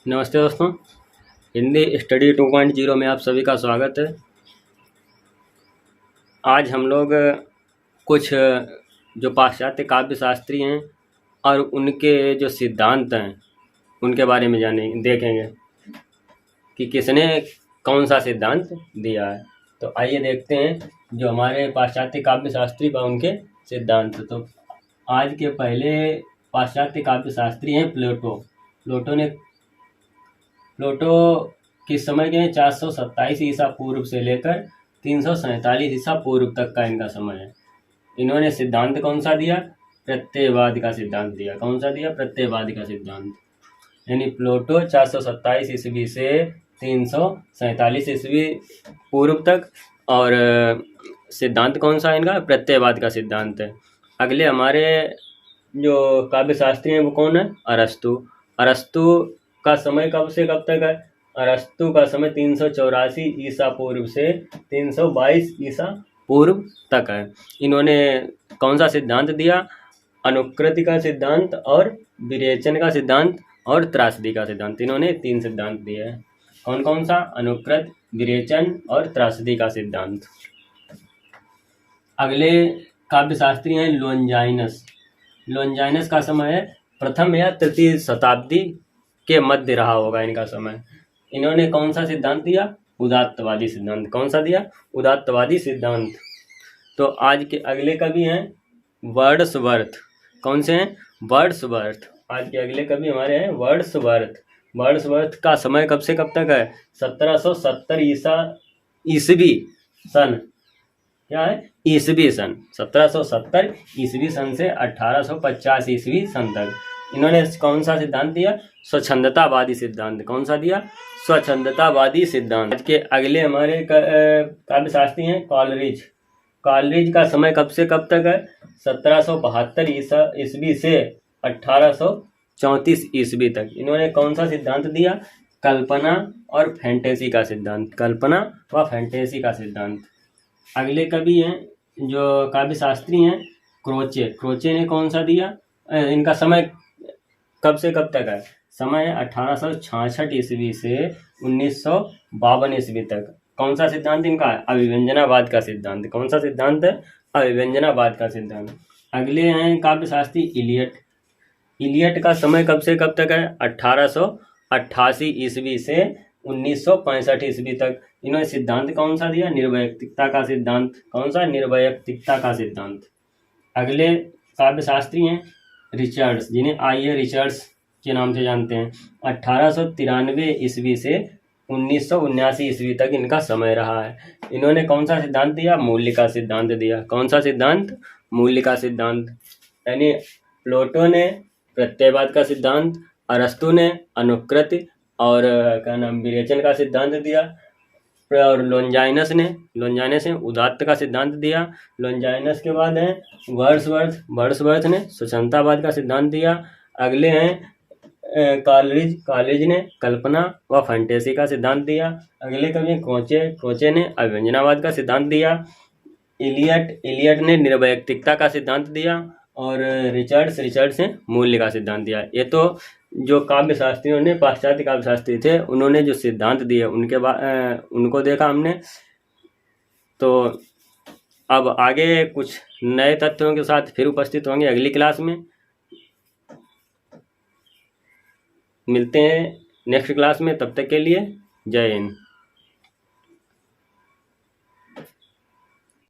नमस्ते दोस्तों, हिंदी स्टडी 2.0 में आप सभी का स्वागत है। आज हम लोग कुछ जो पाश्चात्य काव्य शास्त्री हैं और उनके जो सिद्धांत हैं उनके बारे में देखेंगे कि किसने कौन सा सिद्धांत दिया है। तो आइए देखते हैं जो हमारे पाश्चात्य काव्य शास्त्री व उनके सिद्धांत। तो आज के पहले पाश्चात्य काव्य शास्त्री हैं प्लेटो किस समय के 427 ईसा पूर्व से लेकर 347 ईसा पूर्व तक का इनका समय है। इन्होंने सिद्धांत कौन सा दिया? प्रत्ययवाद का सिद्धांत दिया। कौन सा दिया? प्रत्ययवाद का सिद्धांत। यानी प्लेटो 427 ईस्वी से 347 ईस्वी पूर्व तक, और सिद्धांत कौन सा इनका? प्रत्ययवाद का सिद्धांत है। अगले हमारे जो काव्य शास्त्री हैं वो कौन है? अरस्तु का समय कब से कब तक है? अरस्तु का समय 384 ईसा पूर्व से 322 ईसा पूर्व तक है। इन्होंने कौन सा सिद्धांत दिया? अनुकृति का सिद्धांत और विरेचन का सिद्धांत और त्रासदी का सिद्धांत। इन्होंने 3 सिद्धांत दिए हैं। कौन कौन सा? अनुकृत, विरेचन और त्रासदी का सिद्धांत। अगले काव्य शास्त्री हैं लोनजाइनस का समय है प्रथम या तृतीय शताब्दी के मध्य रहा होगा इनका समय। इन्होंने कौन सा सिद्धांत दिया? उदात्तवादी सिद्धांत। कौन सा दिया? उदात्तवादी सिद्धांत। तो आज के अगले कवि हैं वर्ड्सवर्थ। कौन से हैं? वर्ड्सवर्थ। आज के अगले कवि हमारे हैं वर्ड्सवर्थ का समय कब से कब तक है? 1770 ईसवी सन। क्या है? ईसवी सन। 1770 ईसवी सन से 1850 ईसवी सन तक इन्होंने कौन सा सिद्धांत दिया? स्वच्छंदतावादी सिद्धांत। कौन सा दिया? स्वच्छंदतावादी सिद्धांत। आज के अगले हमारे काव्य शास्त्री हैं कॉलरिज का समय कब से कब तक है? 1772 ईस्वी से 1834 ईस्वी तक। इन्होंने कौन सा सिद्धांत दिया? कल्पना और फैंटेसी का सिद्धांत। कल्पना व फैंटेसी का सिद्धांत। अगले कवि हैं जो काव्य शास्त्री हैं क्रोचे ने कौन सा दिया? इनका समय कब से कब तक है? समय 1866 ईस्वी से 1952 ईस्वी तक। कौन सा सिद्धांत इनका है? अभिव्यंजनावाद का सिद्धांत। कौन सा सिद्धांत है? अभिव्यंजनावाद का सिद्धांत। अगले हैं काव्य शास्त्री इलियट का समय कब से कब तक है? 1888 ईस्वी से 1965 ईस्वी तक। इन्होंने सिद्धांत कौन सा दिया? निर्वैयक्तिकता का सिद्धांत। कौन सा? निर्वैयक्तिकता का सिद्धांत। अगले काव्य शास्त्री हैं रिचर्ड्स, जिन्हें आइए रिचर्ड्स के नाम से जानते हैं। 1893 ईस्वी से 1979 ईस्वी तक इनका समय रहा है। इन्होंने कौन सा सिद्धांत दिया? मूल्य का सिद्धांत दिया। कौन सा सिद्धांत? मूल्य का सिद्धांत। यानी प्लेटो ने प्रत्ययवाद का सिद्धांत, अरस्तु ने अनुकृति और विरेचन का सिद्धांत दिया, और लोनजाइनस ने उदात्त का सिद्धांत दिया। लोनजाइनस के बाद हैं वर्ड्सवर्थ ने स्वच्छंदतावाद का सिद्धांत दिया। अगले हैं कॉलरिज ने कल्पना व फैंटेसी का सिद्धांत दिया। अगले कवि क्रोचे ने अभिव्यंजनावाद का सिद्धांत दिया। इलियट ने निर्वैयक्तिकता का सिद्धांत दिया, और रिचर्ड्स ने मूल्य का सिद्धांत दिया। ये तो जो काव्य शास्त्रियों ने, पाश्चात्य काव्य शास्त्री थे, उन्होंने जो सिद्धांत दिए उनको देखा हमने। तो अब आगे कुछ नए तथ्यों के साथ फिर उपस्थित होंगे अगली क्लास में। मिलते हैं नेक्स्ट क्लास में, तब तक के लिए जय हिंद।